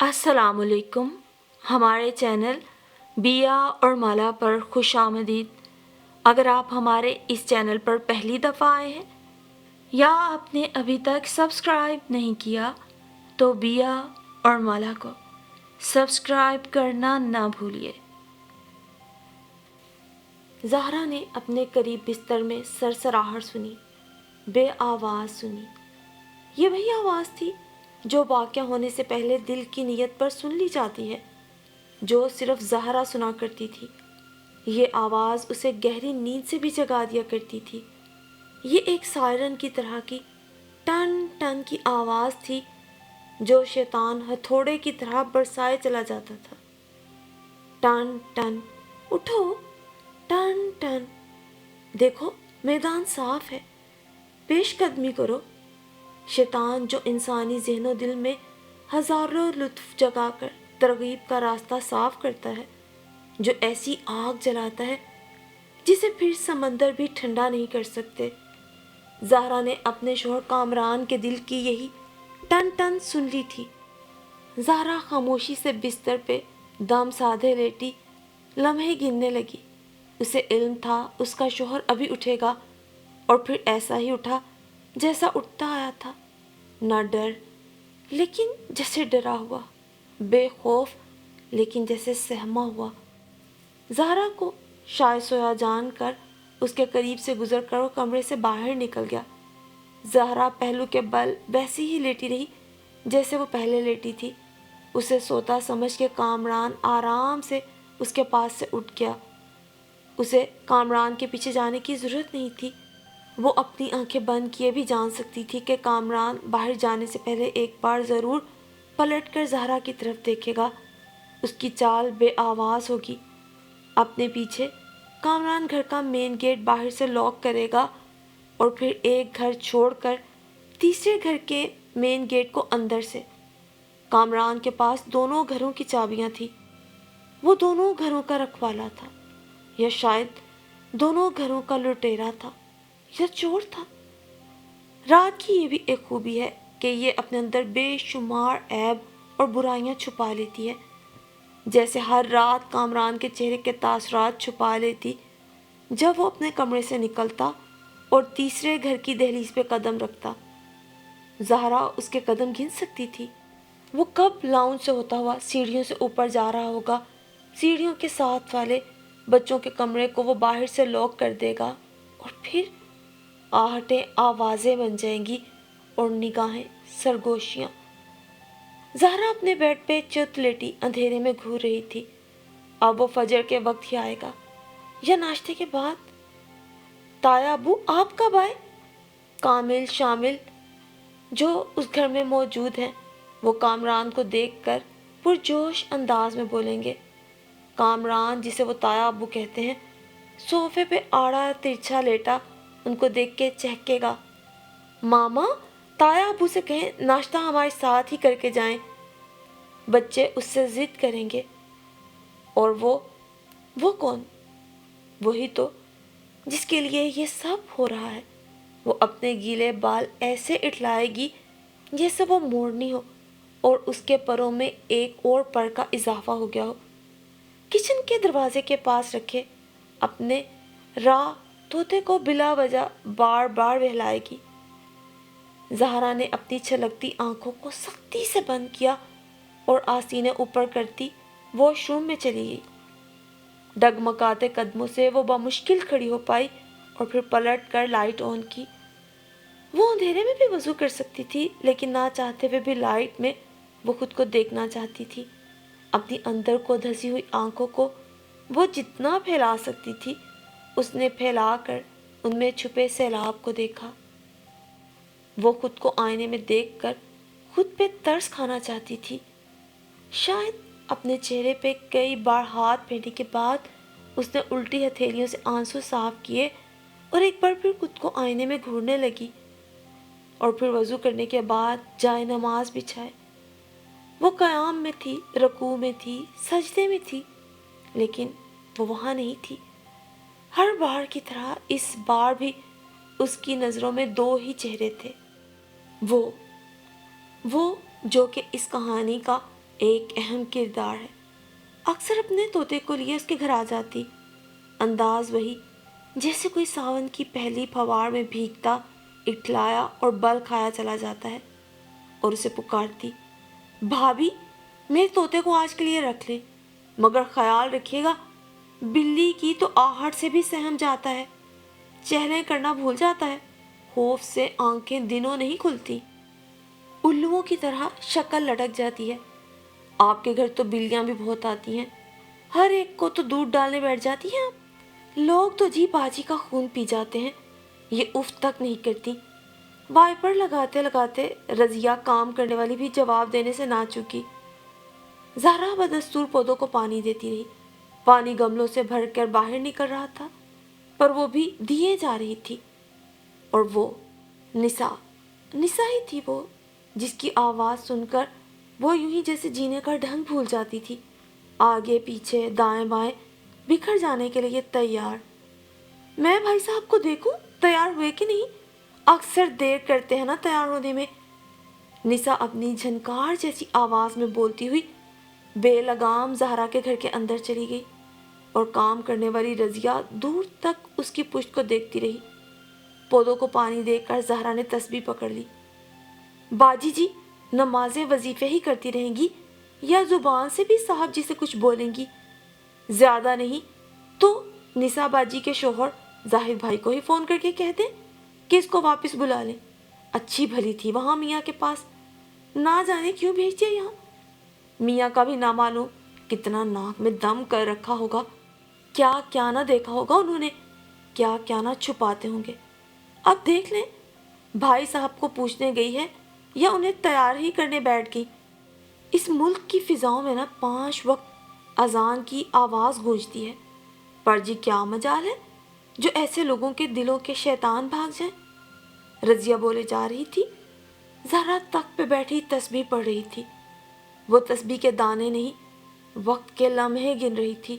अस्सलाम वालेकुम। हमारे चैनल बिया और माला पर खुश आमदीद। अगर आप हमारे इस चैनल पर पहली दफ़ा आए हैं या आपने अभी तक सब्सक्राइब नहीं किया तो बिया और माला को सब्सक्राइब करना ना भूलिए। ज़हरा ने अपने करीब बिस्तर में सरसराहट सुनी, बेआवाज़ सुनी। ये वही आवाज़ थी जो वाक़या होने से पहले दिल की नीयत पर सुन ली जाती है, जो सिर्फ ज़हरा सुना करती थी। ये आवाज़ उसे गहरी नींद से भी जगा दिया करती थी। ये एक सायरन की तरह की टन टन की आवाज़ थी जो शैतान हथौड़े की तरह बरसाए चला जाता था। टन टन, उठो, टन टन, देखो मैदान साफ है, पेशकदमी करो। शैतान जो इंसानी ज़हनो दिल में हज़ारों लुत्फ़ जगाकर तरगीब का रास्ता साफ करता है, जो ऐसी आग जलाता है जिसे फिर समंदर भी ठंडा नहीं कर सकते। ज़हरा ने अपने शौहर कामरान के दिल की यही टन टन सुन ली थी। ज़हरा खामोशी से बिस्तर पे दम साधे लेटी लम्हे गिनने लगी। उसे इल्म था उसका शौहर अभी उठेगा और फिर ऐसा ही उठा जैसा उठता आया था। ना डर, लेकिन जैसे डरा हुआ, बेखौफ लेकिन जैसे सहमा हुआ। ज़हरा को शायद सोया जानकर उसके करीब से गुजर कर वो कमरे से बाहर निकल गया। ज़हरा पहलू के बल वैसी ही लेटी रही जैसे वो पहले लेटी थी। उसे सोता समझ के कामरान आराम से उसके पास से उठ गया। उसे कामरान के पीछे जाने की ज़रूरत नहीं थी। वो अपनी आंखें बंद किए भी जान सकती थी कि कामरान बाहर जाने से पहले एक बार ज़रूर पलट कर ज़हरा की तरफ देखेगा। उसकी चाल बेआवाज़ होगी। अपने पीछे कामरान घर का मेन गेट बाहर से लॉक करेगा और फिर एक घर छोड़कर तीसरे घर के मेन गेट को अंदर से। कामरान के पास दोनों घरों की चाबियां थी। वो दोनों घरों का रखवाला था, या शायद दोनों घरों का लुटेरा था या चोर था। रात की ये भी एक खूबी है कि ये अपने अंदर बेशुमार ऐब और बुराइयां छुपा लेती है, जैसे हर रात कामरान के चेहरे के तासरात छुपा लेती जब वो अपने कमरे से निकलता और तीसरे घर की दहलीज पे कदम रखता। ज़हरा उसके कदम गिन सकती थी। वो कब लाउंज से होता हुआ सीढ़ियों से ऊपर जा रहा होगा। सीढ़ियों के साथ वाले बच्चों के कमरे को वो बाहर से लॉक कर देगा और फिर आहटें आवाज़ें बन जाएंगी और निगाहें सरगोशियाँ। ज़हरा अपने बेड पे चुत लेटी अंधेरे में घूर रही थी। अब वो फजर के वक्त ही आएगा या नाश्ते के बाद। ताया अबू आप कब आए? कामिल शामिल जो उस घर में मौजूद हैं, वो कामरान को देखकर पुरजोश अंदाज में बोलेंगे। कामरान, जिसे वो ताया अबू कहते हैं, सोफे पे आड़ा तिरछा लेटा उनको देख के चहकेगा। मामा, ताया अबू से कहें नाश्ता हमारे साथ ही करके जाएं। बच्चे उससे जिद करेंगे। और वो कौन? वही तो जिसके लिए ये सब हो रहा है। वो अपने गीले बाल ऐसे इठलाएगी जैसे वो मोरनी हो और उसके परों में एक और पर का इजाफा हो गया हो। किचन के दरवाजे के पास रखे अपने राह तोते को बिला वजह बार बार बहलाएगी। ज़हरा ने अपनी छलकती आंखों को सख्ती से बंद किया और आसीने ऊपर करती वॉशरूम में चली गई। डगमगाते कदमों से वो बामुश्किल खड़ी हो पाई और फिर पलट कर लाइट ऑन की। वो अंधेरे में भी वजू कर सकती थी, लेकिन ना चाहते हुए भी लाइट में वो खुद को देखना चाहती थी। अपनी अंदर को धसी हुई आंखों को वो जितना फैला सकती थी उसने फैलाकर उनमें छुपे सैलाब को देखा। वो खुद को आईने में देखकर खुद पे तरस खाना चाहती थी। शायद अपने चेहरे पे कई बार हाथ फेरने के बाद उसने उल्टी हथेलियों से आंसू साफ किए और एक बार फिर खुद को आईने में घूरने लगी और फिर वजू करने के बाद जाए नमाज बिछाए। वो क़याम में थी, रकू में थी, सजदे में थी, लेकिन वो वहाँ नहीं थी। हर बार की तरह इस बार भी उसकी नज़रों में दो ही चेहरे थे। वो जो कि इस कहानी का ایک اہم کردار ہے۔ اکثر اپنے طوطے کو لیے اس کے گھر آ جاتی، انداز وہی جیسے کوئی ساون کی پہلی پھوار میں بھیگتا اٹھلایا اور بل کھایا چلا جاتا ہے، اور اسے پکارتی، بھابھی میرے طوطے کو آج کے لیے رکھ لے، مگر خیال رکھیے گا بلی کی تو آہٹ سے بھی سہم جاتا ہے، چہلیں کرنا بھول جاتا ہے، خوف سے آنکھیں دنوں نہیں کھلتی، الوؤں کی طرح شکل لٹک جاتی ہے۔ آپ کے گھر تو بلیاں بھی بہت آتی ہیں، ہر ایک کو تو دودھ ڈالنے بیٹھ جاتی ہیں آپ، لوگ تو جی باجی کا خون پی جاتے ہیں، یہ اف تک نہیں کرتی۔ وائپر لگاتے لگاتے رضیہ کام کرنے والی بھی جواب دینے سے نہ چکی۔ زہرا بدستور پودوں کو پانی دیتی رہی، پانی گملوں سے بھر کر باہر نکل رہا تھا، پر وہ بھی دیے جا رہی تھی، اور وہ نسا ہی تھی وہ، جس کی آواز سن کر وہ یوں ہی جیسے جینے کا ڈھنگ بھول جاتی تھی، آگے پیچھے دائیں بائیں بکھر جانے کے لیے تیار۔ میں بھائی صاحب کو دیکھوں تیار ہوئے کہ نہیں، اکثر دیر کرتے ہیں نا تیار ہونے میں، نسا اپنی جھنکار جیسی آواز میں بولتی ہوئی بے لگام زہرا کے گھر کے اندر چلی گئی، اور کام کرنے والی رضیہ دور تک اس کی پشت کو دیکھتی رہی۔ پودوں کو پانی دے کر زہرا نے تسبیح پکڑ لی۔ باجی جی نمازیں وظیفے ہی کرتی رہیں گی یا زبان سے بھی صاحب جی سے کچھ بولیں گی؟ زیادہ نہیں تو نسا باجی کے شوہر زاہد بھائی کو ہی فون کر کے کہہ دیں کہ اس کو واپس بلا لیں، اچھی بھلی تھی وہاں میاں کے پاس، نہ جانے کیوں بھیج دیا یہاں۔ میاں کا بھی نہ معلوم کتنا ناک میں دم کر رکھا ہوگا، کیا کیا نہ دیکھا ہوگا انہوں نے، کیا کیا نہ چھپاتے ہوں گے۔ اب دیکھ لیں بھائی صاحب کو پوچھنے گئی ہے یا انہیں تیار ہی کرنے بیٹھ گئی۔ اس ملک کی فضاؤں میں نا 5 وقت اذان کی آواز گونجتی ہے، پر جی کیا مجال ہے جو ایسے لوگوں کے دلوں کے شیطان بھاگ جائیں۔ رضیہ بولے جا رہی تھی، زہرا تخت پہ بیٹھی تسبیح پڑھ رہی تھی، وہ تسبیح کے دانے نہیں وقت کے لمحے گن رہی تھی،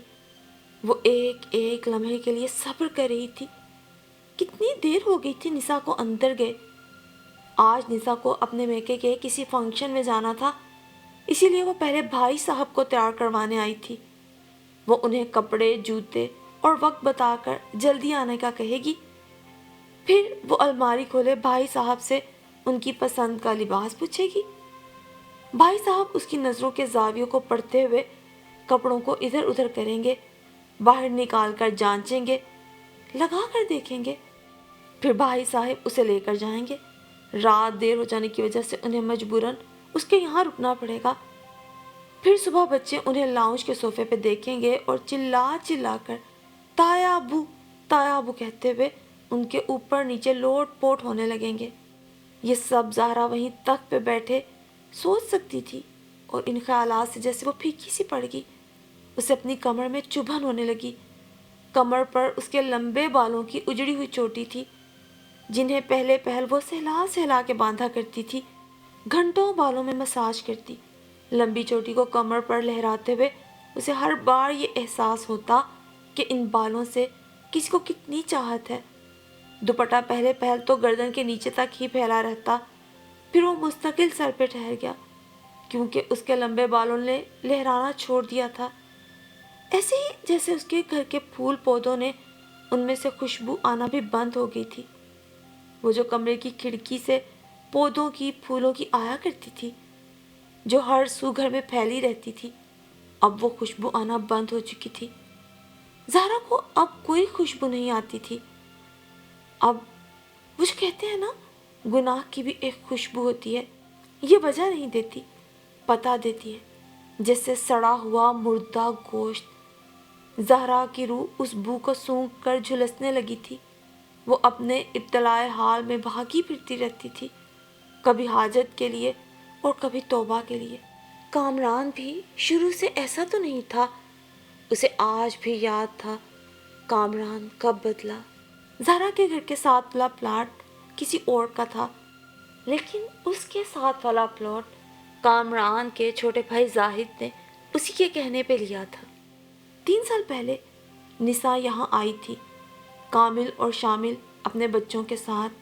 وہ ایک ایک لمحے کے لیے صبر کر رہی تھی۔ کتنی دیر ہو گئی تھی نسا کو اندر گئے۔ آج نسا کو اپنے میکے کے کسی فنکشن میں جانا تھا، اسی لیے وہ پہلے بھائی صاحب کو تیار کروانے آئی تھی۔ وہ انہیں کپڑے جوتے اور وقت بتا کر جلدی آنے کا کہے گی، پھر وہ الماری کھولے بھائی صاحب سے ان کی پسند کا لباس پوچھے گی۔ بھائی صاحب اس کی نظروں کے زاویوں کو پڑھتے ہوئے کپڑوں کو ادھر ادھر کریں گے، باہر نکال کر جانچیں گے، لگا کر دیکھیں گے، پھر بھائی صاحب اسے لے کر جائیں گے۔ رات دیر ہو جانے کی وجہ سے انہیں مجبوراً اس کے یہاں رکنا پڑے گا۔ پھر صبح بچے انہیں لاؤنج کے صوفے پہ دیکھیں گے اور چلا چلا کر تایا ابو کہتے ہوئے ان کے اوپر نیچے لوٹ پوٹ ہونے لگیں گے۔ یہ سب زہرا وہیں تخت پہ بیٹھے سوچ سکتی تھی، اور ان خیالات سے جیسے وہ پھیکی سی پڑ گئی، اسے اپنی کمر میں چبھن ہونے لگی۔ کمر پر اس کے لمبے بالوں کی اجڑی ہوئی چوٹی تھی، جنہیں پہلے پہل وہ سہلا سہلا کے باندھا کرتی تھی، گھنٹوں بالوں میں مساج کرتی۔ لمبی چوٹی کو کمر پر لہراتے ہوئے اسے ہر بار یہ احساس ہوتا کہ ان بالوں سے کسی کو کتنی چاہت ہے۔ دوپٹہ پہلے پہل تو گردن کے نیچے تک ہی پھیلا رہتا، پھر وہ مستقل سر پہ ٹھہر گیا، کیونکہ اس کے لمبے بالوں نے لہرانا چھوڑ دیا تھا، ایسے ہی جیسے اس کے گھر کے پھول پودوں نے ان میں سے خوشبو آنا بھی بند ہو گئی تھی۔ وہ جو کمرے کی کھڑکی سے پودوں کی پھولوں کی آیا کرتی تھی، جو ہر سو گھر میں پھیلی رہتی تھی، اب وہ خوشبو آنا بند ہو چکی تھی۔ زہرا کو اب کوئی خوشبو نہیں آتی تھی۔ اب وہ جو کہتے ہیں نا گناہ کی بھی ایک خوشبو ہوتی ہے، یہ وجہ نہیں دیتی، پتہ دیتی ہے، جیسے سڑا ہوا مردہ گوشت۔ زہرا کی روح اس بو کو سونگھ کر جھلسنے لگی تھی۔ وہ اپنے ابتلاء حال میں بھاگی پھرتی رہتی تھی، کبھی حاجت کے لیے اور کبھی توبہ کے لیے۔ کامران بھی شروع سے ایسا تو نہیں تھا، اسے آج بھی یاد تھا کامران کب بدلا۔ زہرا کے گھر کے ساتھ والا پلاٹ کسی اور کا تھا، لیکن اس کے ساتھ والا پلاٹ کامران کے چھوٹے بھائی زاہد نے اسی کے کہنے پہ لیا تھا۔ 3 سال پہلے نسا یہاں آئی تھی، کامل اور شامل اپنے بچوں کے ساتھ،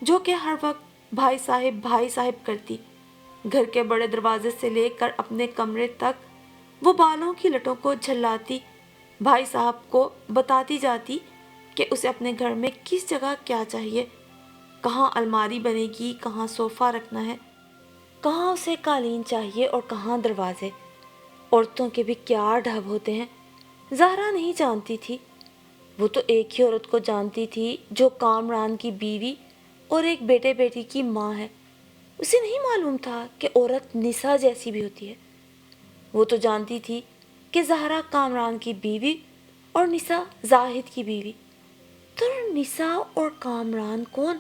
جو کہ ہر وقت بھائی صاحب کرتی، گھر کے بڑے دروازے سے لے کر اپنے کمرے تک وہ بالوں کی لٹوں کو جھلاتی بھائی صاحب کو بتاتی جاتی کہ اسے اپنے گھر میں کس جگہ کیا چاہیے، کہاں الماری بنے گی، کہاں صوفہ رکھنا ہے، کہاں اسے قالین چاہیے اور کہاں دروازے۔ عورتوں کے بھی کیا ڈھب ہوتے ہیں، زہرا نہیں جانتی تھی۔ وہ تو ایک ہی عورت کو جانتی تھی جو کامران کی بیوی اور ایک بیٹے بیٹی کی ماں ہے۔ اسے نہیں معلوم تھا کہ عورت نساء جیسی بھی ہوتی ہے۔ وہ تو جانتی تھی کہ زہرا کامران کی بیوی اور نساء زاہد کی بیوی۔ تو نساء اور کامران کون؟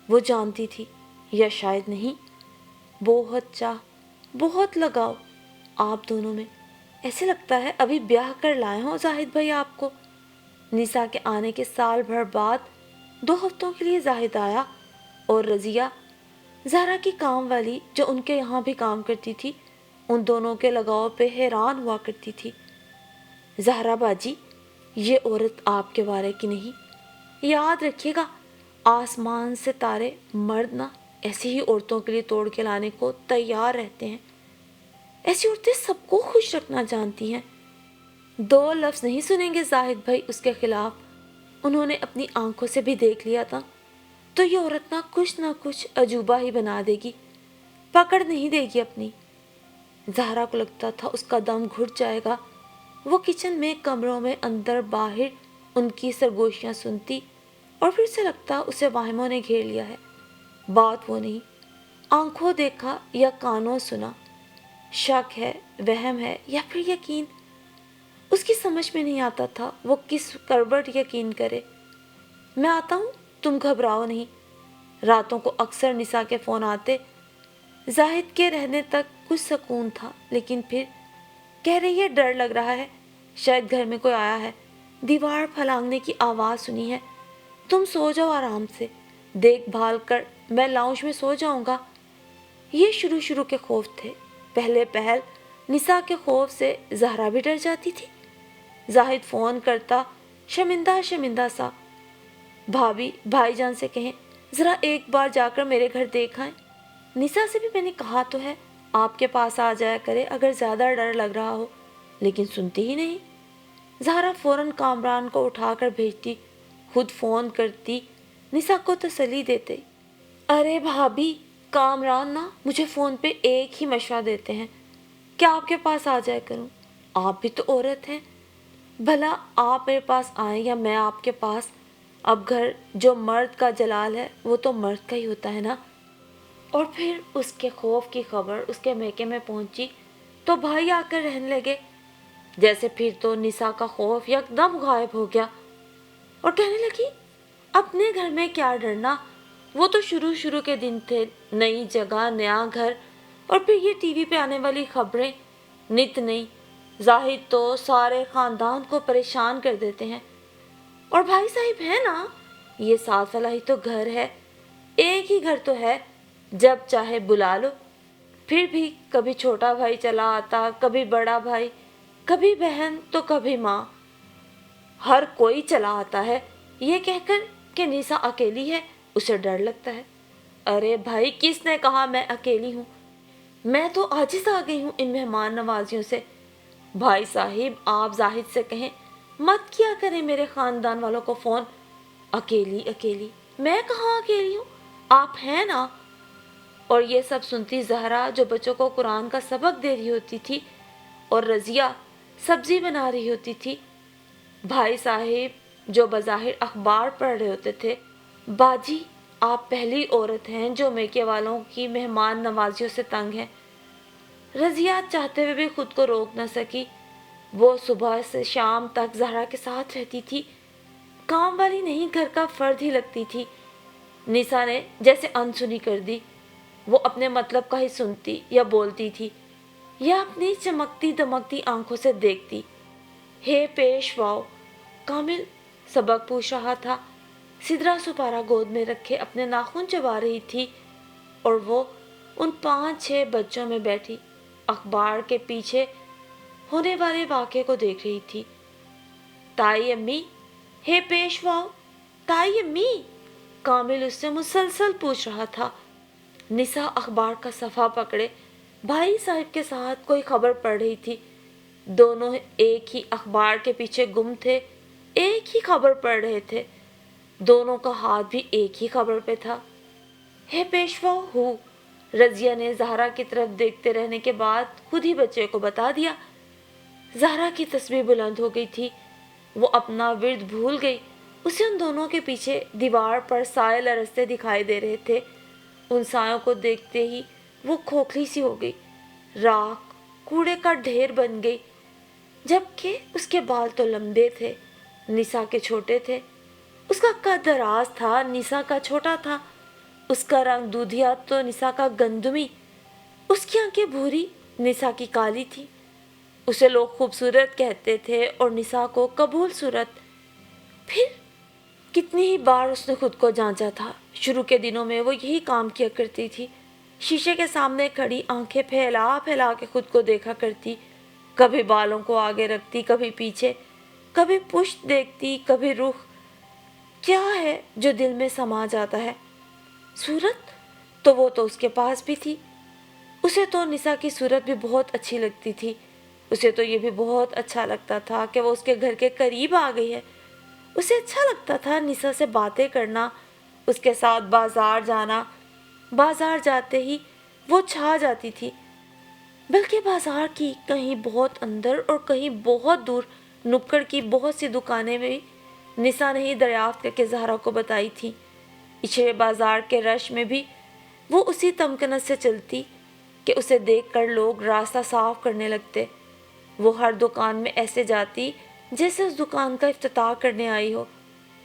وہ جانتی تھی یا شاید نہیں۔ بہت چاہ، بہت لگاؤ آپ دونوں میں، ایسے لگتا ہے ابھی بیاہ کر لائے ہوں زاہد بھائی آپ کو۔ نساء کے آنے کے سال بھر بعد 2 ہفتوں کے لیے زاہد آیا اور رضیہ، زہرا کی کام والی جو ان کے یہاں بھی کام کرتی تھی، ان دونوں کے لگاؤ پہ حیران ہوا کرتی تھی۔ زہرا باجی، یہ عورت آپ کے وارے کی نہیں، یاد رکھیے گا، آسمان سے تارے مرد نہ ایسی ہی عورتوں کے لیے توڑ کے لانے کو تیار رہتے ہیں۔ ایسی عورتیں سب کو خوش رکھنا جانتی ہیں۔ 2 لفظ نہیں سنیں گے زاہد بھائی اس کے خلاف، انہوں نے اپنی آنکھوں سے بھی دیکھ لیا تھا۔ تو یہ عورت نہ کچھ عجوبہ ہی بنا دے گی، پکڑ نہیں دے گی اپنی۔ زہرا کو لگتا تھا اس کا دم گھٹ جائے گا۔ وہ کچن میں، کمروں میں، اندر باہر ان کی سرگوشیاں سنتی اور پھر سے لگتا اسے واہموں نے گھیر لیا ہے۔ بات وہ نہیں، آنکھوں دیکھا یا کانوں سنا، شک ہے، وہم ہے یا پھر یقین، اس کی سمجھ میں نہیں آتا تھا وہ کس کروٹ یقین کرے۔ میں آتا ہوں، تم گھبراؤ نہیں۔ راتوں کو اکثر نساء کے فون آتے۔ زاہد کے رہنے تک کچھ سکون تھا، لیکن پھر کہہ رہی ہے ڈر لگ رہا ہے، شاید گھر میں کوئی آیا ہے، دیوار پھلانگنے کی آواز سنی ہے، تم سو جاؤ آرام سے، دیکھ بھال کر میں لاؤنج میں سو جاؤں گا۔ یہ شروع کے خوف تھے۔ پہلے پہل نساء کے خوف سے زہرا بھی ڈر جاتی تھی۔ زاہد فون کرتا شرمندہ سا، بھابی بھائی جان سے کہیں ذرا ایک بار جا کر میرے گھر دیکھ آئیں۔ نساء سے بھی میں نے کہا تو ہے آپ کے پاس آ جایا کرے اگر زیادہ ڈر لگ رہا ہو، لیکن سنتی ہی نہیں۔ زہرا فوراً کامران کو اٹھا کر بھیجتی، خود فون کرتی، نساء کو تسلی دیتے۔ ارے بھابی، کامران نا مجھے فون پہ ایک ہی مشورہ دیتے ہیں کہ آپ کے پاس آ جایا کروں، آپ بھی تو عورت ہیں، بھلا آپ میرے پاس آئیں یا میں آپ کے پاس، اب گھر جو مرد کا جلال ہے وہ تو مرد کا ہی ہوتا ہے نا۔ اور پھر اس کے خوف کی خبر اس کے میکے میں پہنچی تو بھائی آ کر رہنے لگے، جیسے پھر تو نساء کا خوف یکدم غائب ہو گیا اور کہنے لگی اپنے گھر میں کیا ڈرنا، وہ تو شروع کے دن تھے، نئی جگہ، نیا گھر، اور پھر یہ ٹی وی پہ آنے والی خبریں نت نئی، زاہد تو سارے خاندان کو پریشان کر دیتے ہیں، اور بھائی صاحب ہے نا، یہ ساتھ والا ہی تو گھر ہے، ایک ہی گھر تو ہے، جب چاہے بلا لو۔ پھر بھی کبھی چھوٹا بھائی چلا آتا، کبھی بڑا بھائی، کبھی بہن تو کبھی ماں، ہر کوئی چلا آتا ہے، یہ کہہ کر کہ نساء اکیلی ہے، اسے ڈر لگتا ہے۔ ارے بھائی، کس نے کہا میں اکیلی ہوں؟ میں تو عاجز آ گئی ہوں ان مہمان نوازیوں سے۔ بھائی صاحب، آپ زاہد سے کہیں مت کیا کریں میرے خاندان والوں کو فون۔ اکیلی میں کہاں اکیلی ہوں، آپ ہیں نا۔ اور یہ سب سنتی زہرا جو بچوں کو قرآن کا سبق دے رہی ہوتی تھی اور رضیہ سبزی بنا رہی ہوتی تھی، بھائی صاحب جو بظاہر اخبار پڑھ رہے ہوتے تھے۔ باجی، آپ پہلی عورت ہیں جو میکے والوں کی مہمان نوازیوں سے تنگ ہے۔ رضیہ چاہتے ہوئے بھی خود کو روک نہ سکی، وہ صبح سے شام تک زہرا کے ساتھ رہتی تھی، کام والی نہیں، گھر کا فرد ہی لگتی تھی۔ نساء نے جیسے انسنی کر دی، وہ اپنے مطلب کا ہی سنتی یا بولتی تھی یا اپنی چمکتی دمکتی آنکھوں سے دیکھتی۔ ہے پیشواؤ، کامل سبق پوچھ رہا تھا، سدرا سپارہ گود میں رکھے اپنے ناخن چبا رہی تھی اور وہ ان 5-6 بچوں میں بیٹھی اخبار کے پیچھے ہونے والے واقعے کو دیکھ رہی تھی۔ تائی امی، ہے پیشواؤ، تائی امی، کامل اس سے مسلسل پوچھ رہا تھا۔ निशा अखबार का सफ़ा पकड़े भाई साहब के साथ कोई खबर पढ़ रही थी। दोनों एक ही अखबार के पीछे गुम थे, एक ही खबर पढ़ रहे थे। दोनों का हाथ भी एक ही खबर पे था। हे पेशवा हूँ, रजिया ने ज़हरा की तरफ देखते रहने के बाद खुद ही बच्चे को बता दिया। ज़हरा की तस्वीर बुलंद हो गई थी। वो अपना विर्द भूल गई। उसे उन दोनों के पीछे दीवार पर साए लरसते दिखाई दे रहे थे। उन सायों को देखते ही वो खोखली सी हो गई, राख कूड़े का ढेर बन गई। जबकि उसके बाल तो लंबे थे, निशा के छोटे थे। उसका कद दराज था, निशा का छोटा था। उसका रंग दूधिया तो निशा का गंदमी। उसकी आंखें भूरी, निशा की काली थी। उसे लोग खूबसूरत कहते थे और निशा को कबूल सूरत। फिर कितनी ही बार उसने खुद को जांचा था। शुरू के दिनों में वो यही काम किया करती थी। शीशे के सामने खड़ी आंखें फैला फैला के खुद को देखा करती। कभी बालों को आगे रखती, कभी पीछे, कभी पुष्ट देखती, कभी रुख। क्या है जो दिल में समा जाता है? सूरत तो वो तो उसके पास भी थी। उसे तो निशा की सूरत भी बहुत अच्छी लगती थी। उसे तो ये भी बहुत अच्छा लगता था कि वो उसके घर के करीब आ गई है। उसे अच्छा लगता था निशा से बातें करना, उसके साथ बाजार जाना। बाजार जाते ही वो छा जाती थी। बल्कि बाजार की कहीं बहुत अंदर और कहीं बहुत दूर नुक्कड़ की बहुत सी दुकानें भी निशा ने ही दरियाफ्त करके ज़हरा को बताई थी। इछड़े बाजार के रश में भी वो उसी तमकनत से चलती कि उसे देखकर लोग रास्ता साफ करने लगते। वो हर दुकान में ऐसे जाती जैसे उस दुकान का इफ्तिताह करने आई हो,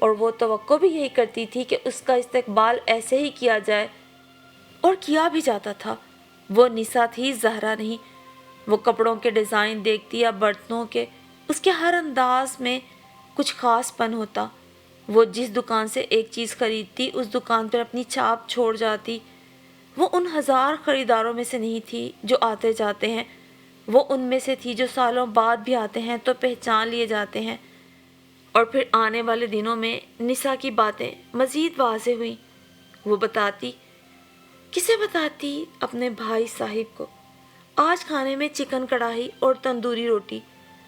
और वो तवक्को भी यही करती थी कि उसका इस्तकबाल ऐसे ही किया जाए, और किया भी जाता था। वो निशा थी, ज़हरा नहीं। वो कपड़ों के डिज़ाइन देखती या बर्तनों के, उसके हर अंदाज में कुछ खासपन होता। वो जिस दुकान से एक चीज़ खरीदती उस दुकान पर अपनी छाप छोड़ जाती। वो उन हज़ार ख़रीदारों में से नहीं थी जो आते जाते हैं। वो उनमें से थी जो सालों बाद भी आते हैं तो पहचान लिए जाते हैं। और फिर आने वाले दिनों में निशा की बातें मज़ीद वाज़ेह हुई। वो बताती, किसे बताती? अपने भाई साहिब को। आज खाने में चिकन कढ़ाई और तंदूरी रोटी,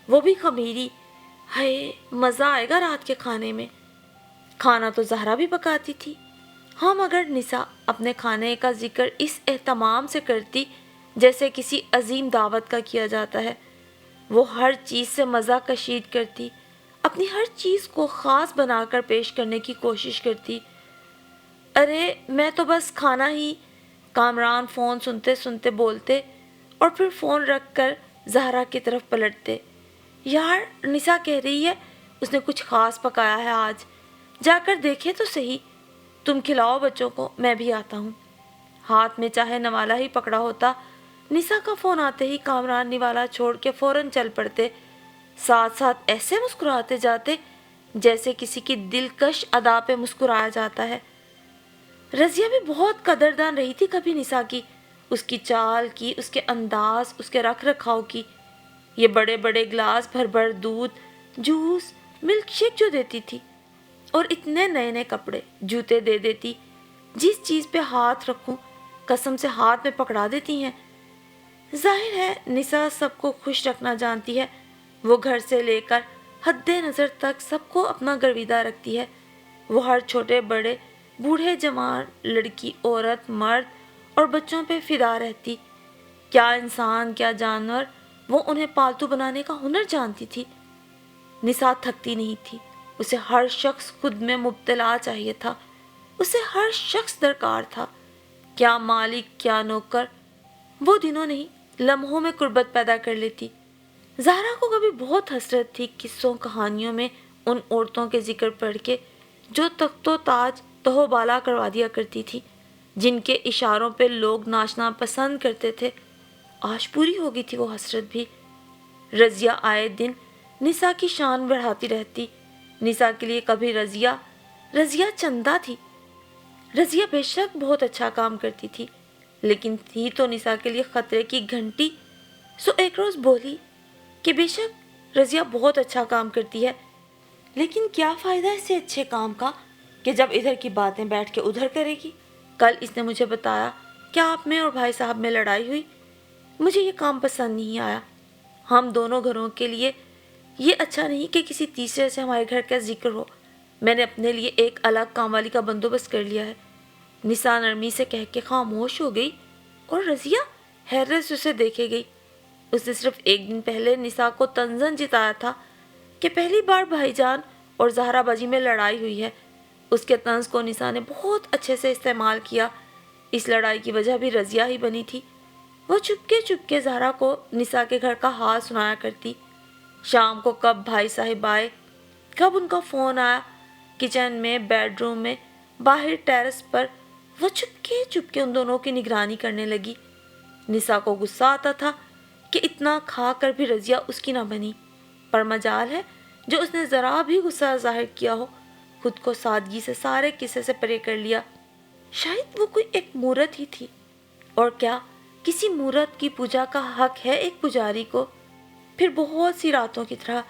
वो भी खमीरी। हाय, मज़ा आएगा रात के खाने में। खाना तो ज़हरा भी पकाती थी। हाँ, मगर निशा अपने खाने का जिक्र इस एहतमाम से करती जैसे किसी अजीम दावत का किया जाता है। वो हर चीज़ से मज़ा कशीद करती, अपनी हर चीज़ को ख़ास बनाकर पेश करने की कोशिश करती। अरे मैं तो बस खाना ही। कामरान फ़ोन सुनते सुनते बोलते और फिर फ़ोन रख कर ज़हरा की तरफ पलटते। यार, निशा कह रही है उसने कुछ ख़ास पकाया है आज, जाकर देखे तो सही। तुम खिलाओ बच्चों को, मैं भी आता हूँ। हाथ में चाहे नवाला ही पकड़ा होता, निशा का फ़ोन आते ही कामरान निवाला छोड़ के फ़ौरन चल पड़ते, साथ साथ ऐसे मुस्कुराते जाते जैसे किसी की दिलकश अदा पे मुस्कुराया जाता है। रज़िया भी बहुत कदरदान रही थी कभी निशा की, उसकी चाल की, उसके अंदाज, उसके रख रखाव की। ये बड़े बड़े गिलास भर भर दूध, जूस, मिल्क शेक जो देती थी, और इतने नए नए कपड़े, जूते दे देती। जिस चीज़ पे हाथ रखूं कसम से हाथ में पकड़ा देती हैं। जाहिर है निशा सबको खुश रखना जानती है। वो घर से लेकर हद्दे नज़र तक सबको अपना गर्विदा रखती है। वो हर छोटे बड़े, बूढ़े जवान, लड़की, औरत, मर्द और बच्चों पे फिदा रहती। क्या इंसान, क्या जानवर, वो उन्हें पालतू बनाने का हुनर जानती थी। निशा थकती नहीं थी। उसे हर शख्स खुद में मुब्तला चाहिए था। उसे हर शख्स दरकार था। क्या मालिक, क्या नौकर, वो दिनों नहीं लम्हों में कुर्बत पैदा कर लेती। ज़हरा को कभी बहुत हसरत थी किस्सों कहानियों में उन औरतों के जिक्र पढ़ के जो तख्तो ताज तहोबाला करवा दिया करती थी, जिनके इशारों पे लोग नाचना पसंद करते थे। आज पूरी हो गई थी वो हसरत भी। रज़िया आए दिन निशा की शान बढ़ाती रहती। निशा के लिए कभी रज़िया रज़िया चंदा थी। रज़िया बेशक बहुत अच्छा काम करती थी, लेकिन थी तो निशा के लिए ख़तरे की घंटी। सो एक रोज़ बोली कि बेशक रज़िया बहुत अच्छा काम करती है, लेकिन क्या फ़ायदा इससे अच्छे काम का कि जब इधर की बातें बैठ के उधर करेगी। कल इसने मुझे बताया क्या आप में اور भाई साहब में लड़ाई हुई؟ मुझे ये काम पसंद नहीं आया। हम दोनों घरों के लिए ये अच्छा नहीं कि किसी तीसरे से हमारे घर का जिक्र हो। मैंने अपने लिए एक अलग काम वाली का बंदोबस्त कर लिया है। निसा नरमी से कह के खामोश हो गई और रज़िया हैरत से उसे देखे गई। उसने सिर्फ एक दिन पहले निसा को तंजन जिताया था कि पहली बार भाईजान और ज़हरा बाजी में लड़ाई हुई है। उसके तंज को निसा ने बहुत अच्छे से इस्तेमाल किया। इस लड़ाई की वजह भी रज़िया ही बनी थी। वो चुपके चुपके ज़हरा को निसा के घर का हाल सुनाया करती। शाम को कब भाई साहिब आए, कब उनका फ़ोन आया, किचन में, बेडरूम में, बाहर टेरेस पर, वो चुपके चुपके उन दोनों की निगरानी करने लगी। निसा को गुस्सा आता था कि इतना खा कर भी रज़िया उसकी ना बनी, पर मजाल है जो उसने ज़रा भी गुस्सा ज़ाहिर किया हो, खुद को सादगी से सारे किस्से से परे कर लिया। शायद वो कोई एक मूरत ही थी, और क्या किसी मूरत की पूजा का हक है एक पुजारी को? फिर बहुत सी रातों की तरह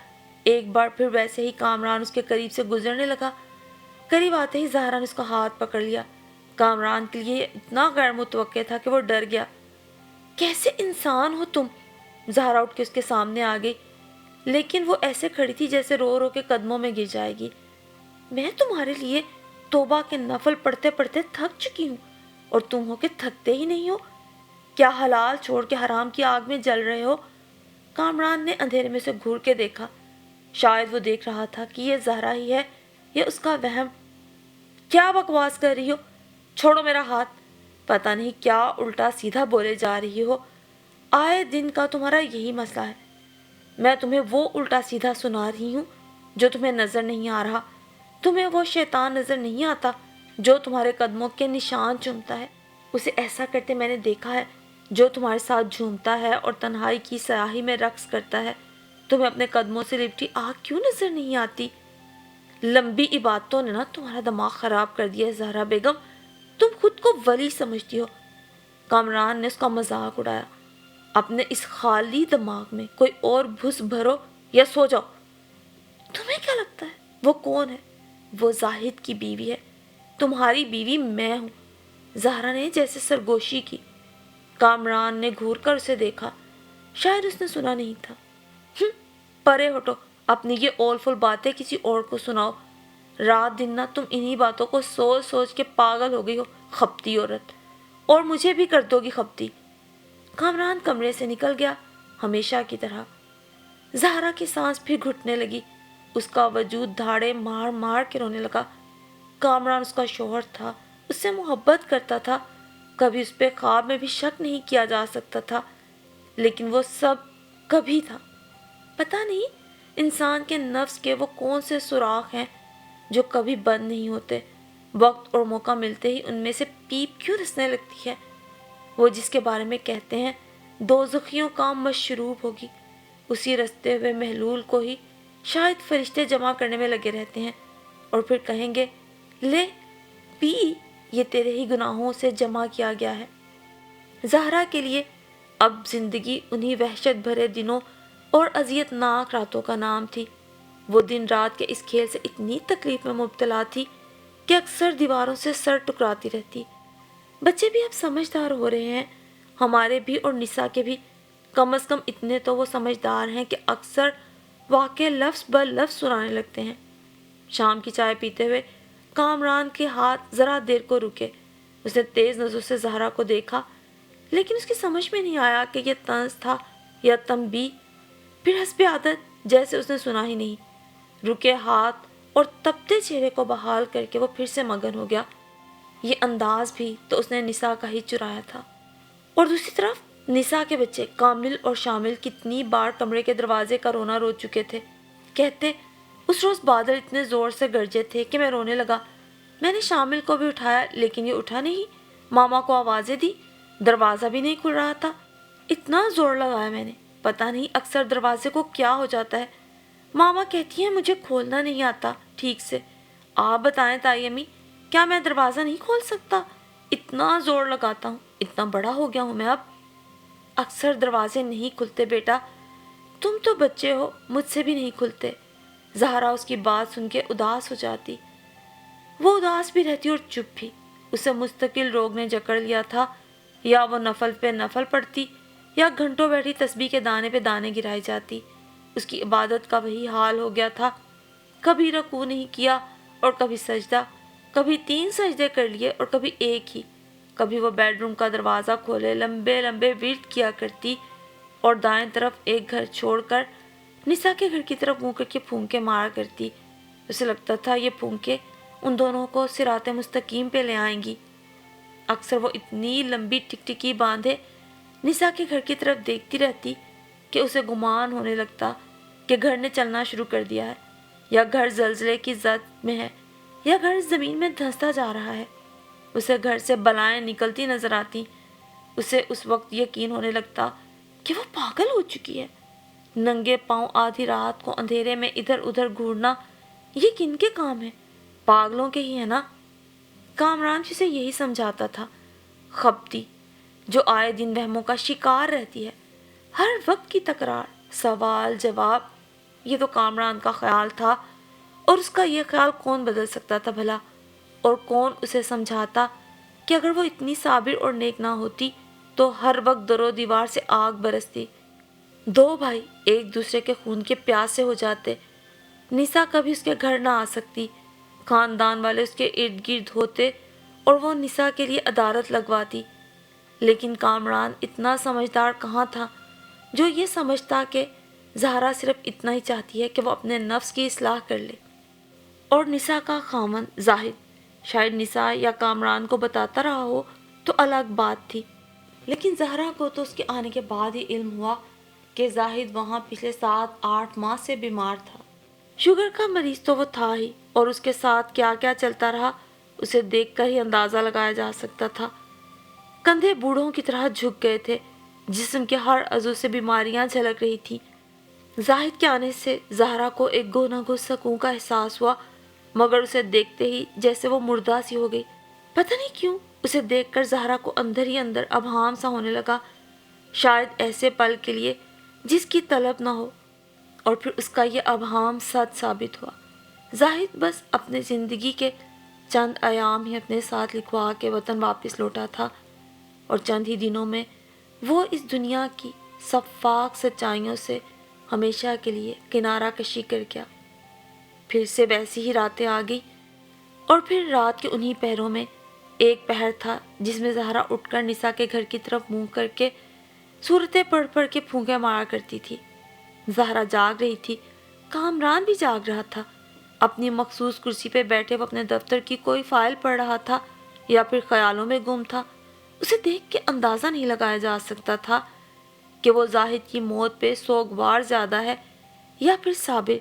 एक बार फिर वैसे ही कामरान उसके करीब से गुजरने लगा। करीब आते ही ज़हरा ने उसका हाथ पकड़ लिया। कामरान के लिए इतना गैर मुतवक्के था कि वो डर गया। कैसे इंसान हो तुम? ज़हरा उठ के उसके सामने आ गई, लेकिन वो ऐसे खड़ी थी जैसे रो रो के कदमों में गिर जाएगी। मैं तुम्हारे लिए तौबा के नफल पढ़ते पढ़ते थक चुकी हूँ, और तुम हो के थकते ही नहीं हो। क्या हलाल छोड़ के हराम की आग में जल रहे हो? कामरान ने अंधेरे में से घूर के देखा। शायद वो देख रहा था कि ये ज़हरा ही है या उसका वहम। क्या बकवास कर रही हो? छोड़ो मेरा हाथ। पता नहीं क्या उल्टा सीधा बोले जा रही हो। आए दिन का तुम्हारा यही मसला है। मैं तुम्हें वो उल्टा सीधा सुना रही हूँ जो तुम्हें नज़र नहीं आ रहा। तुम्हें वो शैतान नज़र नहीं आता जो तुम्हारे कदमों के निशान चूमता है। उसे ऐसा करते मैंने देखा है, जो तुम्हारे साथ झूमता है और तन्हाई की स्याही में रक्स करता है। तुम्हें अपने कदमों से लिपटी आग क्यों नज़र नहीं आती? लंबी इबादतों ने ना तुम्हारा दिमाग ख़राब कर दिया है ज़हरा बेगम। तुम खुद को वली समझती हो। कामरान ने उसका मजाक उड़ाया। अपने इस खाली दिमाग में कोई और भुस भरो या सो जाओ। तुम्हें क्या लगता है वो कौन है? वो जाहिद की बीवी है। तुम्हारी बीवी मैं हूँ। ज़हरा ने जैसे सरगोशी की। कामरान ने घूर कर उसे देखा। शायद उसने सुना नहीं था। परे हटो, अपनी ये ओलफुल बातें किसी और को सुनाओ। रात दिन ना तुम इन्हीं बातों को सोच सोच के पागल हो गई हो, खपती औरत। और मुझे भी कर दोगी खपती। कामरान कमरे से निकल गया, हमेशा की तरह। ज़हरा की सांस फिर घुटने लगी। उसका वजूद धाड़े मार मार के रोने लगा। कामरान उसका शौहर था, उससे मोहब्बत करता था। कभी उस पर ख्वाब में भी शक नहीं किया जा सकता था, लेकिन वो सब कभी था। पता नहीं इंसान के नफ्स के वो कौन से सुराख हैं जो कभी बंद नहीं होते। वक्त और मौका मिलते ही उनमें से पीप क्यों धंसने लगती है। वो जिसके बारे में कहते हैं दोज़खियों का मशरूब होगी, उसी रस्ते हुए महलूल को ही शायद फरिश्ते जमा करने में लगे रहते हैं, और फिर कहेंगे ले पी, ये तेरे ही गुनाहों से जमा किया गया है। ज़हरा के लिए अब जिंदगी उन्हीं वहशत भरे दिनों और अजियतनाक रातों का नाम थी। वो दिन रात के इस खेल से इतनी तकलीफ में मुब्तला थी कि अक्सर दीवारों से सर टकराती रहती। बच्चे भी अब समझदार हो रहे हैं, हमारे भी और निसा के भी। कम अज़ कम इतने तो वो समझदार हैं कि अक्सर वाक़े लफ्ज़ ब लफ्ज़ सुनाने लगते हैं। शाम की चाय पीते हुए कामरान के हाथ ज़रा देर को रुके। उसने तेज़ नज़रों से ज़हरा को देखा, लेकिन उसकी समझ में नहीं आया कि यह तंज था या तंबी। फिर हस्बे आदत जैसे उसने सुना ही नहीं। रुके हाथ और तपते चेहरे को बहाल करके वो फिर से मगन हो गया। ये अंदाज भी तो उसने निसा का ही चुराया था। और दूसरी तरफ निसा के बच्चे कामिल और शामिल कितनी बार कमरे के दरवाजे का रोना रो चुके थे। कहते उस रोज़ बादल इतने ज़ोर से गरजे थे कि मैं रोने लगा। मैंने शामिल को भी उठाया, लेकिन ये उठा नहीं। मामा को आवाज़ें दी, दरवाज़ा भी नहीं खुल रहा था। इतना ज़ोर लगाया मैंने, पता नहीं अक्सर दरवाजे को क्या हो जाता है। मामा कहती हैं मुझे खोलना नहीं आता ठीक से। आप बताएं ताई अम्मी, क्या मैं दरवाज़ा नहीं खोल सकता? इतना ज़ोर लगाता हूँ, इतना बड़ा हो गया हूँ मैं अब। अक्सर दरवाजे नहीं खुलते बेटा, तुम तो बच्चे हो, मुझसे भी नहीं खुलते। ज़हरा उसकी बात सुन के उदास हो जाती। वो उदास भी रहती और चुप भी। उसे मुस्तकिल रोग ने जकड़ लिया था। یا وہ نفل پہ نفل پڑھتی یا گھنٹوں بیٹھی تسبیح کے دانے پہ دانے گرائی جاتی۔ اس کی عبادت کا وہی حال ہو گیا تھا، کبھی رکوع نہیں کیا اور کبھی سجدہ، کبھی 3 سجدے کر لیے اور کبھی ایک ہی۔ کبھی وہ بیڈ روم کا دروازہ کھولے لمبے لمبے ورد کیا کرتی اور دائیں طرف ایک گھر چھوڑ کر نساء کے گھر کی طرف منہ کر کے پھونکے مارا کرتی۔ اسے لگتا تھا یہ پھونکے ان دونوں کو صراط مستقیم پہ لے آئیں گی۔ اکثر وہ اتنی لمبی ٹکٹکی باندھے نساء کے گھر کی طرف دیکھتی رہتی کہ اسے گمان ہونے لگتا کہ گھر نے چلنا شروع کر دیا ہے، یا گھر زلزلے کی زد میں ہے، یا گھر زمین میں دھنستا جا رہا ہے۔ اسے گھر سے بلائیں نکلتی نظر آتی۔ اسے اس وقت یقین ہونے لگتا کہ وہ پاگل ہو چکی ہے۔ ننگے پاؤں آدھی رات کو اندھیرے میں ادھر ادھر گھورنا یہ کن کے کام ہے؟ پاگلوں کے ہی ہے نا۔ کامران جسے یہی سمجھاتا تھا، خبتی جو آئے دن وہموں کا شکار رہتی ہے، ہر وقت کی تکرار، سوال جواب، یہ تو کامران کا خیال تھا، اور اس کا یہ خیال کون بدل سکتا تھا بھلا؟ اور کون اسے سمجھاتا کہ اگر وہ اتنی صابر اور نیک نہ ہوتی تو ہر وقت در و دیوار سے آگ برستی، 2 بھائی ایک دوسرے کے خون کے پیاسے ہو جاتے، نساء کبھی اس کے گھر نہ آ سکتی، خاندان والے اس کے ارد گرد ہوتے اور وہ نساء کے لیے عدالت لگواتی۔ لیکن کامران اتنا سمجھدار کہاں تھا جو یہ سمجھتا کہ زہرا صرف اتنا ہی چاہتی ہے کہ وہ اپنے نفس کی اصلاح کر لے، اور نساء کا خاوند زاہد شاید نساء یا کامران کو بتاتا رہا ہو تو الگ بات تھی، لیکن زہرا کو تو اس کے آنے کے بعد ہی علم ہوا کہ زاہد وہاں پچھلے 7-8 ماہ سے بیمار تھا۔ شوگر کا مریض تو وہ تھا ہی، اور اس کے ساتھ کیا کیا چلتا رہا اسے دیکھ کر ہی اندازہ لگایا جا سکتا تھا۔ کندھے بوڑھوں کی طرح جھک گئے تھے، جسم کے ہر عضو سے بیماریاں جھلک رہی تھیں۔ زاہد کے آنے سے زہرا کو ایک گو نہ گو سکون کا احساس ہوا، مگر اسے دیکھتے ہی جیسے وہ مردہ سی ہو گئی۔ پتہ نہیں کیوں اسے دیکھ کر زہرا کو اندر ہی اندر ابہام سا ہونے لگا، شاید ایسے پل کے لیے جس کی طلب نہ ہو، اور پھر اس کا یہ ابہام سچ ثابت ہوا۔ زاہد بس اپنے زندگی کے چند ایام ہی اپنے ساتھ لکھوا کے وطن واپس لوٹا تھا، اور چند ہی دنوں میں وہ اس دنیا کی سفاک سچائیوں سے ہمیشہ کے لیے کنارہ کشی کر گیا۔ پھر سے ویسی ہی راتیں آ گئی، اور پھر رات کے انہی پہروں میں ایک پہر تھا جس میں زہرا اٹھ کر نساء کے گھر کی طرف منہ کر کے صورتیں پڑھ پڑھ کے پھونکے مارا کرتی تھی۔ زہرا جاگ رہی تھی، کامران بھی جاگ رہا تھا۔ اپنی مخصوص کرسی پہ بیٹھے وہ اپنے دفتر کی کوئی فائل پڑھ رہا تھا یا پھر خیالوں میں گم تھا۔ اسے دیکھ کے اندازہ نہیں لگایا جا سکتا تھا کہ وہ زاہد کی موت پہ سوگوار زیادہ ہے یا پھر صابر۔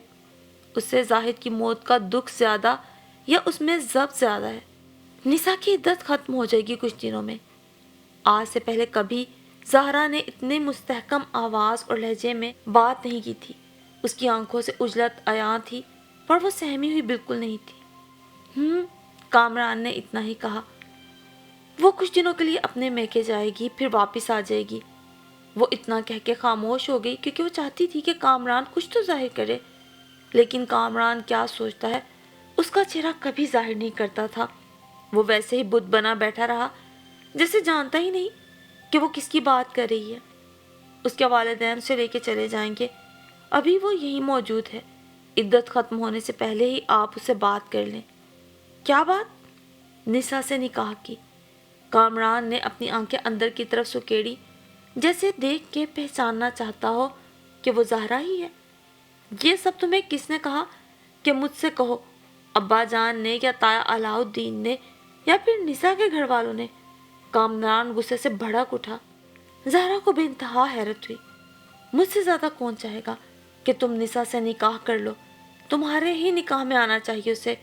اس سے زاہد کی موت کا دکھ زیادہ یا اس میں ضبط زیادہ ہے۔ نساء کی عدت ختم ہو جائے گی کچھ دنوں میں۔ آج سے پہلے کبھی زہرا نے اتنے مستحکم آواز اور لہجے میں بات نہیں کی تھی۔ اس کی آنکھوں سے اجلت عیاں تھی، پر وہ سہمی ہوئی بالکل نہیں تھی۔ کامران نے اتنا ہی کہا۔ وہ کچھ دنوں کے لیے اپنے میکے جائے گی، پھر واپس آ جائے گی۔ وہ اتنا کہہ کے خاموش ہو گئی کیونکہ وہ چاہتی تھی کہ کامران کچھ تو ظاہر کرے، لیکن کامران کیا سوچتا ہے اس کا چہرہ کبھی ظاہر نہیں کرتا تھا۔ وہ ویسے ہی بت بنا بیٹھا رہا، جیسے جانتا ہی نہیں کہ وہ کس کی بات کر رہی ہے۔ اس کے والدین سے لے کے چلے جائیں گے، ابھی وہ یہی موجود ہے، عدت ختم ہونے سے پہلے ہی آپ اسے بات کر لیں۔ کیا بات؟ نساء سے نکاح کی۔ کامران نے اپنی آنکھیں اندر کی طرف سکیڑی، جیسے دیکھ کے پہچاننا چاہتا ہو کہ وہ زہرا ہی ہے۔ یہ سب تمہیں کس نے کہا کہ مجھ سے کہو؟ ابا جان نے یا تایا علاء الدین نے یا پھر نساء کے گھر والوں نے؟ کامران غصے سے بھڑک اٹھا۔ زہرا کو بے انتہا حیرت ہوئی۔ مجھ سے زیادہ کون چاہے گا کہ تم نساء سے نکاح کر لو؟ تمہارے ہی نکاح میں آنا چاہیے اسے۔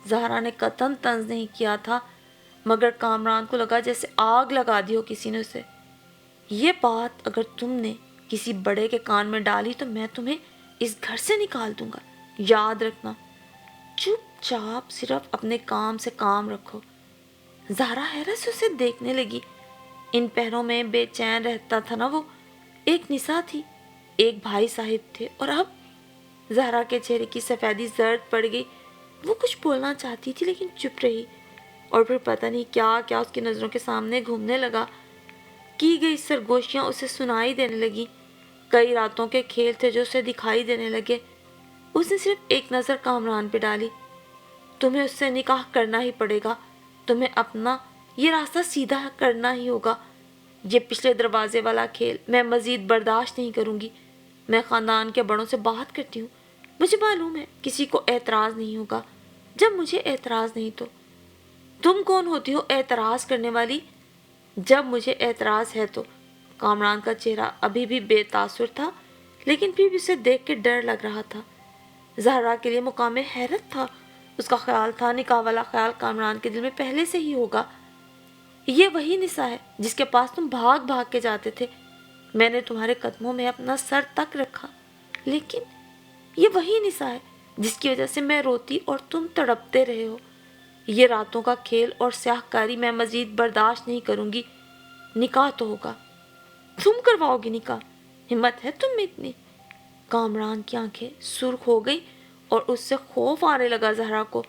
زہرا نے قطعاً طنز نہیں کیا تھا، مگر کامران کو لگا جیسے آگ لگا دی ہو کسی نے اسے۔ یہ بات اگر تم نے کسی بڑے کے کان میں ڈالی تو میں تمہیں اس گھر سے نکال دوں گا، یاد رکھنا۔ چپ چاپ صرف اپنے کام سے کام رکھو۔ زہرا حیرت سے اسے دیکھنے لگی۔ ان پہروں میں بے چین رہتا تھا نا وہ، ایک نساء تھی، ایک بھائی صاحب تھے، اور اب زہرا کے چہرے کی سفیدی زرد پڑ گئی۔ وہ کچھ بولنا چاہتی تھی لیکن چپ رہی، اور پھر پتہ نہیں کیا کیا اس کی نظروں کے سامنے گھومنے لگا۔ की गई सरगोशियां उसे सुनाई देने लगी। कई रातों के खेल थे जो उसे दिखाई देने लगे। उसने सिर्फ एक नज़र कामरान पे डाली। तुम्हें उससे निकाह करना ही पड़ेगा, तुम्हें अपना ये रास्ता सीधा करना ही होगा। ये पिछले दरवाजे वाला खेल मैं मज़ीद बर्दाश्त नहीं करूँगी। मैं ख़ानदान के बड़ों से बात करती हूँ, मुझे मालूम है किसी को एतराज़ नहीं होगा। जब मुझे एतराज़ नहीं तो तुम कौन होती हो एतराज़ करने वाली? जब मुझे एतराज़ है तो। कामरान का चेहरा अभी भी बेतासुर था, लेकिन फिर भी उसे देख के डर लग रहा था। ज़हरा के लिए मुकामे हैरत था। उसका ख्याल था निकाह वाला ख्याल कामरान के दिल में पहले से ही होगा। ये वही निसा है जिसके पास तुम भाग भाग के जाते थे। मैंने तुम्हारे कदमों में अपना सर तक रखा, लेकिन ये वही निसा है जिसकी वजह से मैं रोती और तुम तड़पते रहे हो। ये रातों का खेल और स्याहकारी मैं मज़ीद बर्दाश्त नहीं करूँगी। निकाह तो होगा, तुम करवाओगी निकाह? हिम्मत है तुम में इतनी? कामरान की आंखें सुर्ख हो गई और उससे खौफ आने लगा ज़हरा को,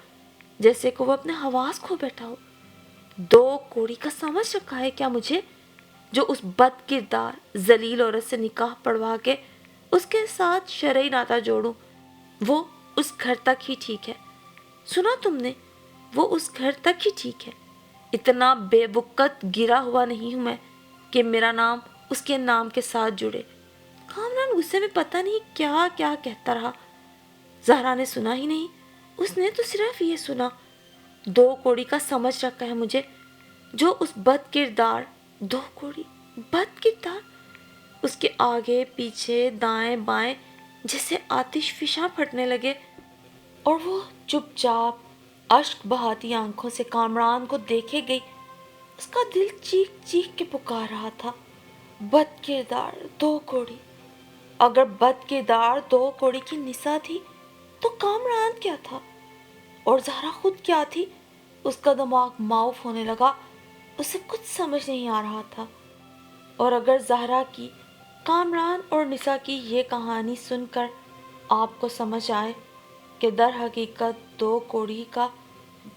जैसे कि वो अपने हवास खो बैठा हो। दो कोड़ी का समझ रखा है क्या मुझे, जो उस बद किरदार जलील औरत से निकाह पढ़वा के उसके साथ शरई नाता जोड़ूं? वो उस घर तक ही ठीक है। सुना तुमने? वो उस घर तक ही ठीक है। इतना बेबुकत गिरा हुआ नहीं हूं मैं कि मेरा नाम उसके नाम के साथ जुड़े। कामरान गुस्से में पता नहीं क्या क्या कहता रहा। ज़हरा ने सुना ही नहीं, उसने तो सिर्फ ये सुना, दो कोड़ी का समझ रखा है मुझे, जो उस बद किरदार। दो कोड़ी, बद किरदार? उसके आगे पीछे दाएं बाएं जैसे आतिश फिशा फटने लगे, और वो चुपचाप अश्क बहाती आंखों से कामरान को देखे गई। उसका दिल चीख चीख के पुकार रहा था, बद किरदार दो कोड़ी। अगर बद किरदार दो कोड़ी की निसा थी तो कामरान क्या था, और ज़हरा खुद क्या थी? उसका दिमाग माउफ होने लगा, उसे कुछ समझ नहीं आ रहा था। और अगर ज़हरा की, कामरान और निसा की ये कहानी सुनकर आपको समझ आए कि दर हकीकत दो कोड़ी का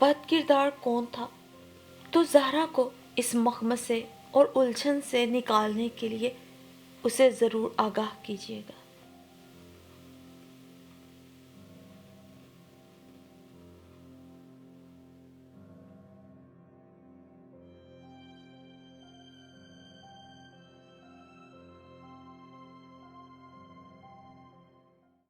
बद किरदार कौन था, तो ज़हरा को इस मखमसे और उलझन से निकालने के लिए उसे ज़रूर आगाह कीजिएगा।